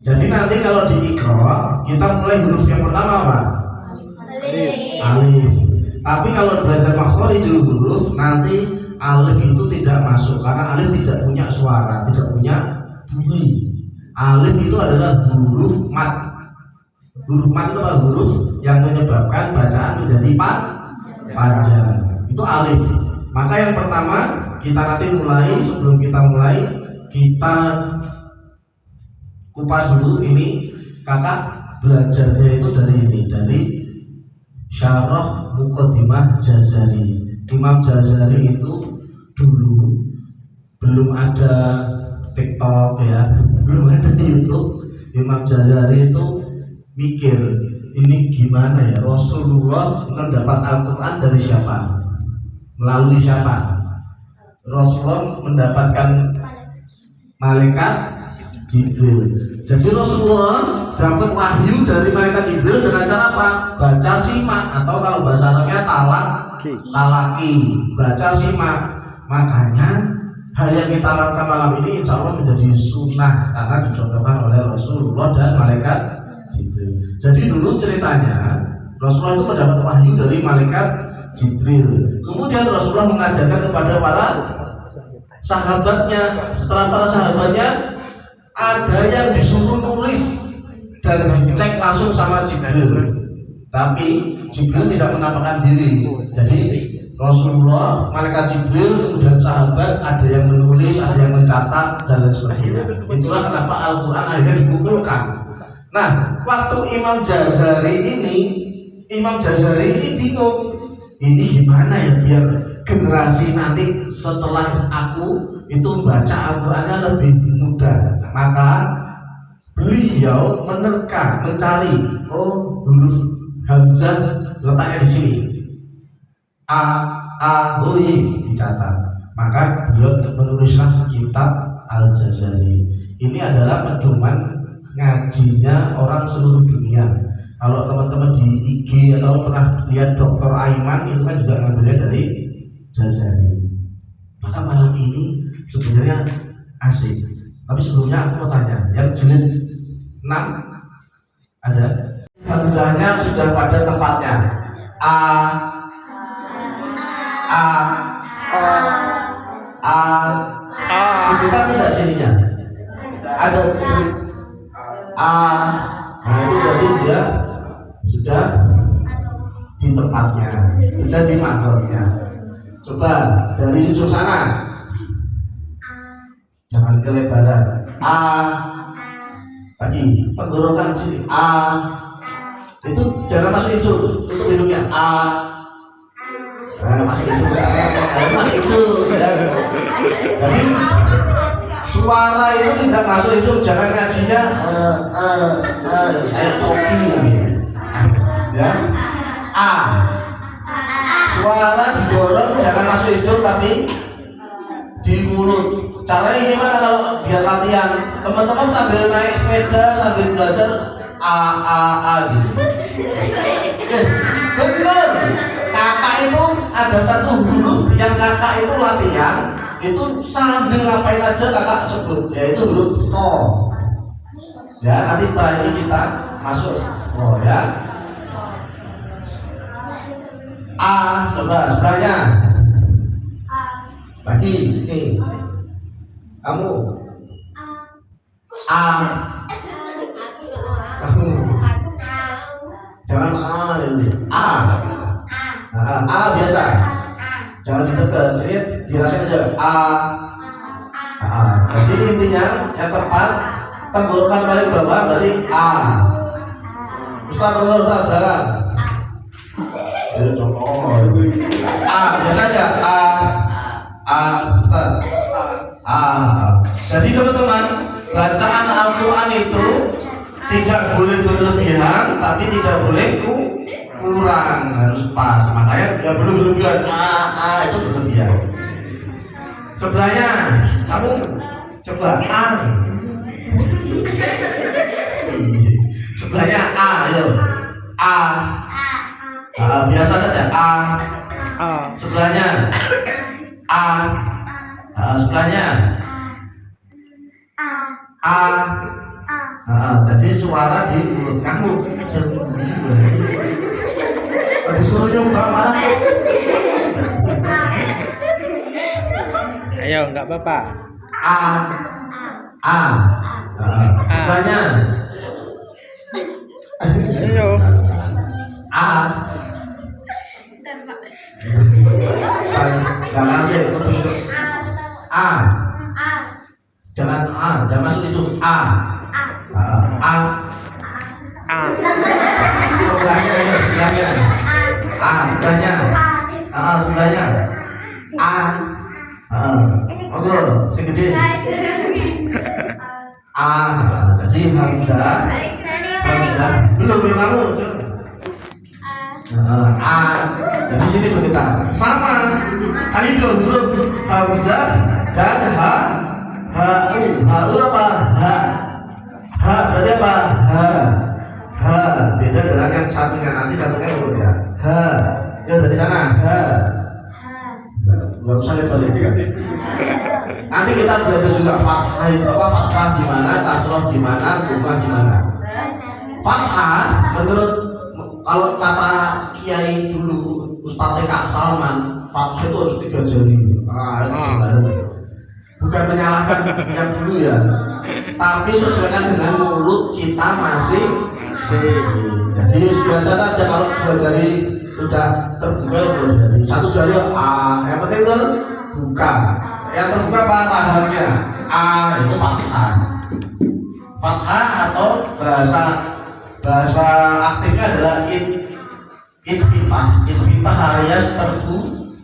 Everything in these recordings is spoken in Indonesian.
Jadi nanti kalau di Iqra kita mulai huruf yang pertama apa? Alif. Tapi kalau belajar makhorijul huruf nanti alif itu tidak masuk karena alif tidak punya suara, tidak punya bunyi. Alif itu adalah huruf mat. Huruf mat itu adalah huruf yang menyebabkan bacaan menjadi panjang. Itu alif. Maka yang pertama kita nanti mulai, sebelum kita mulai kita kupas dulu ini. Kakak belajarnya itu dari ini, dari Syarah Muqaddimah Jazari. Imam Jazari itu dulu belum ada TikTok ya, belum ada YouTube. Imam Jazari itu mikir ini gimana ya, Rasulullah mendapat Al-Quran dari siapa, melalui siapa? Rasulullah mendapatkan malaikat Jibril. Jadi Rasulullah dapat wahyu dari malaikat Jibril dengan cara apa? Baca simak, atau kalau bahasa Arabnya talaki, baca simak. Makanya hal yang kita lakukan malam ini insya Allah menjadi sunnah karena dicontohkan oleh Rasulullah dan malaikat Jibril. Jadi dulu ceritanya Rasulullah itu mendapat wahyu dari malaikat Jibril. Kemudian Rasulullah mengajarkan kepada para sahabatnya. Setelah para sahabatnya ada yang disuruh tulis dan dicek langsung sama Jibril, tapi Jibril tidak menampakkan diri. Jadi Rasulullah, malaikat Jibril, kemudian sahabat, ada yang menulis, ada yang mencatat dan lain sebagainya. Itulah kenapa Al-Quran akhirnya dikumpulkan. Nah, waktu Imam Jazari ini bingung, ini gimana ya biar generasi nanti setelah aku itu baca Al-Qurannya lebih mudah. Maka beliau mencari, huruf hamzah letaknya di sini, o y dicatat. Maka beliau menulislah kitab Al-Jazari. Ini adalah pedoman ngajinya orang seluruh dunia. Kalau teman-teman di IG atau pernah lihat Dr. Aiman, itu kan juga ngambilnya dari Jazari. Maka malam ini sebenarnya asik. Tapi sebelumnya aku mau tanya, yang jilid 6 ada? Hamzahnya sudah pada tempatnya. Dibuka tidak sininya? Ada nah itu berarti dia sudah di tempatnya, sudah di makhrajnya. Coba dari ujung sana, jangan kelebaran. Lagi tenggorokan sini. Itu jangan masuk hidung, tutup hidungnya. Masuk hidung. Masuk hidung. Jadi suara itu tidak masuk hidung, jangan ngajinya kayak topi ya. Suara didorong, jangan masuk hidung tapi di mulut. Caranya gimana kalau biar latihan? Teman-teman sambil naik sepeda, sambil belajar gitu. Bener. Kakak itu ada satu huruf yang kakak itu latihan, itu sambil ngapain aja kakak sebut, yaitu huruf so. Ya, nanti setelah ini kita masuk so ya. Coba sebelahnya. Lagi sini. Kamu. Kamu. Jangan ini. Biasa. Jangan didekat. Sini dirasain aja. Jadi intinya yang tepat tenggorokan paling bawah berarti Ustaz belakang. Biasa aja. Ustaz. Jadi teman-teman, bacaan Al-Quran itu tidak boleh berlebihan, tapi tidak boleh kurang, harus pas. Makanya nggak boleh berlebihan. Itu berlebihan. Sebelahnya, kamu coba Sebelahnya ayo. Biasa saja Sebelahnya sebelahnya Jadi suara di mulut kamu disuruh nyoba marah. Ayo, nggak apa-apa. Sebelahnya Ayo. Jangan sih jangan jangan masuk itu sebelahnya sebelahnya oke sing gede jadi Hamzah belum kamu di sini kita sama tadi dulu Hamzah dan ha apa berarti apa beda dengan yang satunya nanti satunya ya ya dari sana nggak usah balik nanti kita belajar juga fathah itu apa fathah gimana kasroh gimana dhammah gimana. Fathah menurut kalau kata kiai dulu Ustadz Kak Salman, fathah itu harus 3 jari. Bukan menyalahkan yang dulu ya, tapi sesuaikan dengan mulut kita masih. Jadi biasa saja kalau 2 jari sudah terbuka 2 jari, 1 jari yang penting terbuka. Yang terbuka apa rahangnya? Itu fathah. Fathah atau bahasa aktifnya adalah infitah alias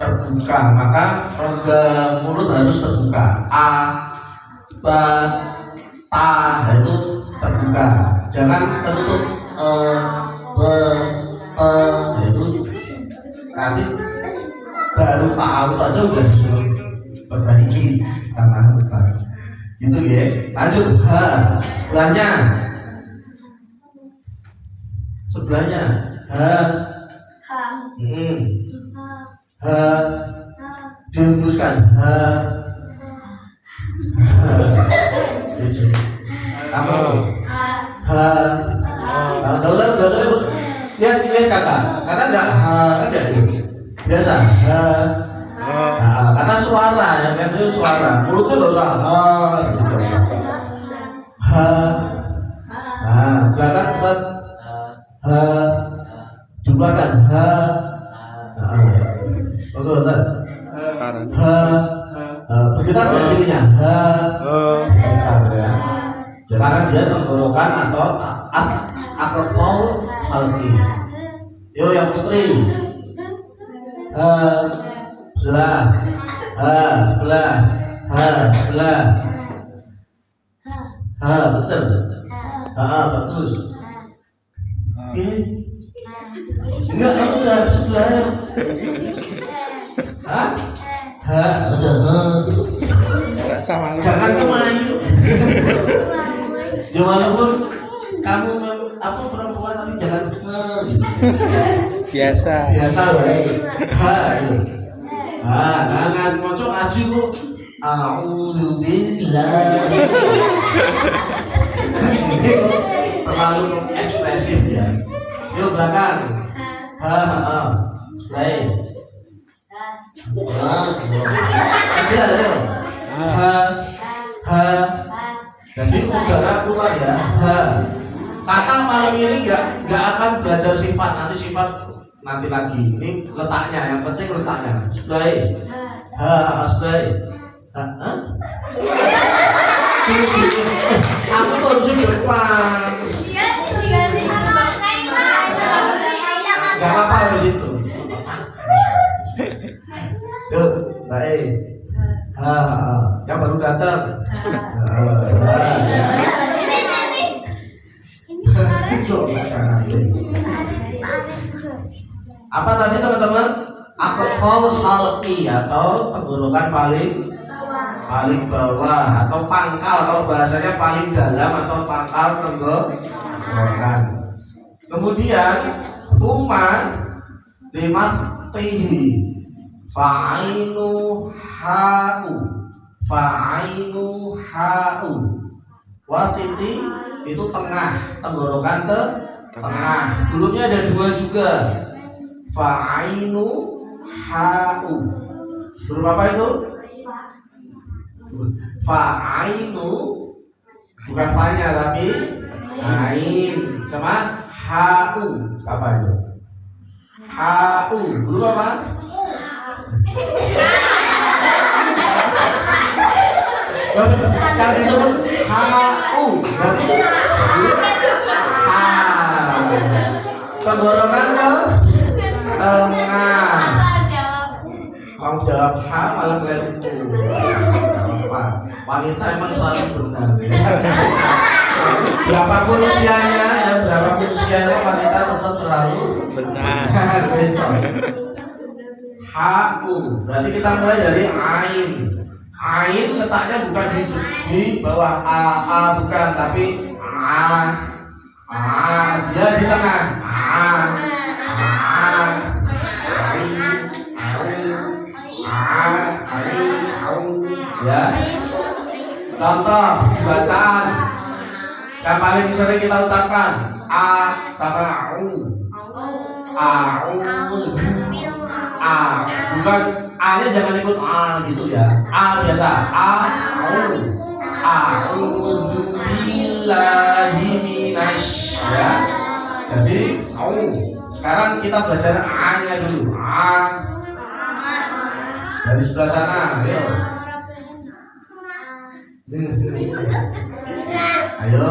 terbuka, maka rongga mulut harus terbuka. Ta itu terbuka, jangan tertutup. Itu nanti baru tahu aja udah disuruh perbaiki tangan Ustaz. Gitu ya. Lanjut sebelahnya dihembuskan apa nggak usah lihat kakak nggak ada biasa karena suara ya kan itu suara mulutnya nggak usah belakang Ustaz jumlahkan oke Ustaz bergetar dari sininya ya. Karena dia tenggorokan atau aqsal halqi. Yo yang putri sebelah betul bagus. Oke enggak kamu udah sebelahnya jangan kemayu. Ya walaupun kamu apa perempuan tapi jangan biasa baik. Jangan moco ngaji kok. Alhamdulillah. Terlalu ekspresif ya. Yuk belakang. Baik. Aja ya. Jadi udara keluar ya. Kakak malam ini nggak akan belajar sifat, nanti sifat nanti lagi. Ini letaknya, yang penting letaknya. Baik. Baik. Aku tuh harus depan. Gak apa-apa di situ. Yuk, baik. Yang baru datang. Apa tadi teman-teman? Aqsal halqi atau tenggorokan paling bawah atau pangkal, kalau bahasanya paling dalam atau pangkal tenggorokan. Kemudian limastihi fa'ainu ha'u Wasiti itu tengah, tenggorokan tengah. Hurufnya ada dua juga. Fa'ainu ha'u. Huruf apa itu? Fa'ainu, bukan fa'nya tapi ain sama ha'u. Apa itu? Ha'u. Huruf apa? Yang disebut ha'u berarti ha. Tenggorokan ke tengah. Kamu jawab ha malah keliru. Apa? Wanita emang selalu benar. Berapapun usianya ya, berapapun usianya wanita tetap selalu benar. Ha'u. Berarti kita mulai dari ain. Ain letaknya bukan di bawah a bukan, tapi dia di tengah. Ya. Contoh bacaan yang paling sering kita ucapkan a sama au. Bukan a-nya jangan ikut a gitu ya. A biasa. A'udzu billahi minasy ya. Jadi au. Sekarang kita belajar a-nya dulu. Dari sebelah sana, ayo. Ayo,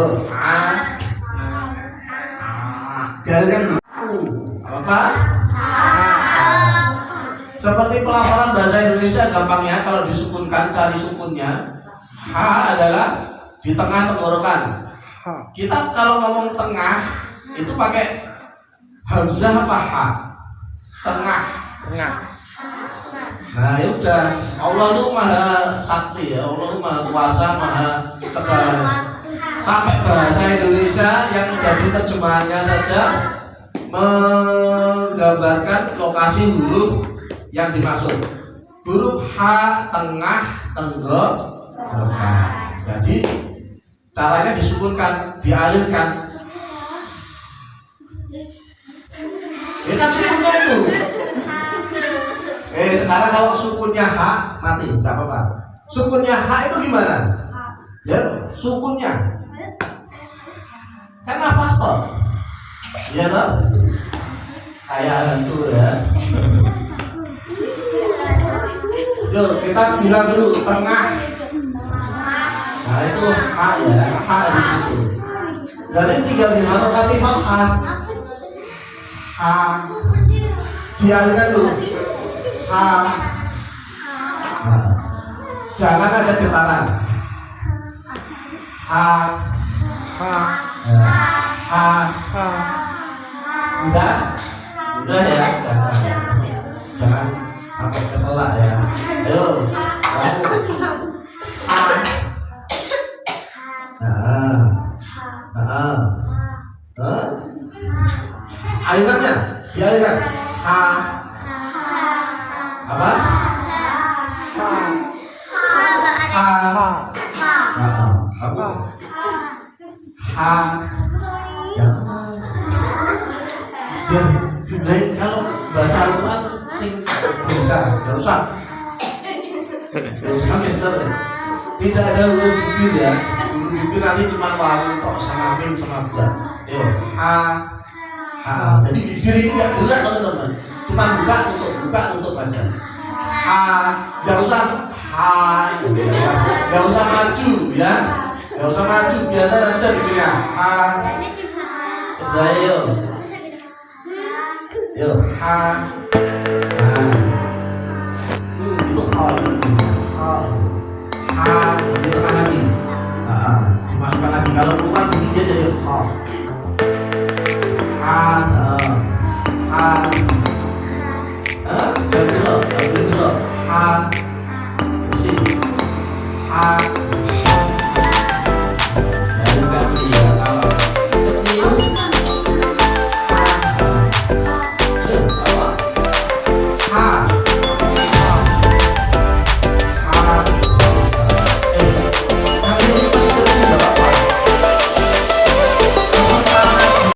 jalan apa? Seperti pelafalan bahasa Indonesia gampangnya kalau disukunkan, cari sukunnya. Ha adalah di tengah tenggorokan. Kita kalau ngomong tengah itu pakai hamzah apa ha? Tengah. Nah ya udah, Allah itu maha sakti ya, Allah itu maha kuasa, maha segala. Sampai bahasa Indonesia yang jadi terjemahannya saja menggambarkan lokasi huruf yang dimaksud. Huruf H tengah tenggorokan. Jadi caranya disukunkan, dialirkan. Ini kan sukunnya itu. Sekarang kalau sukunnya H mati, nggak apa-apa. Sukunnya H itu gimana? Ya, sukunnya kan nafas toh. Iya toh? Kayak hantu ya. Yuk kita bilang dulu tengah. Nah itu H ya, H di situ. Berarti tinggal diharokati fathah. H dialirkan dulu. H. Nah, jangan ada getaran. H. Udah ya. Jangan sampai keselak ya. Ayo. Alirannya, dialirkan. Apa? Kalau baca Al-Quran sing bisa, nggak usah mencer. Tidak ada huruf bibir ya. Huruf bibir nanti cuma wawu tok sama mim sama ba. Jadi bibir ini nggak gerak teman-teman. Cuma buka untuk baca. Nggak usah nggak usah maju ya. Nggak usah maju, biasa aja bibirnya. Coba yuk. Itu ditekan lagi. Dimasukkan lagi. Kalau keluar bunyinya jadi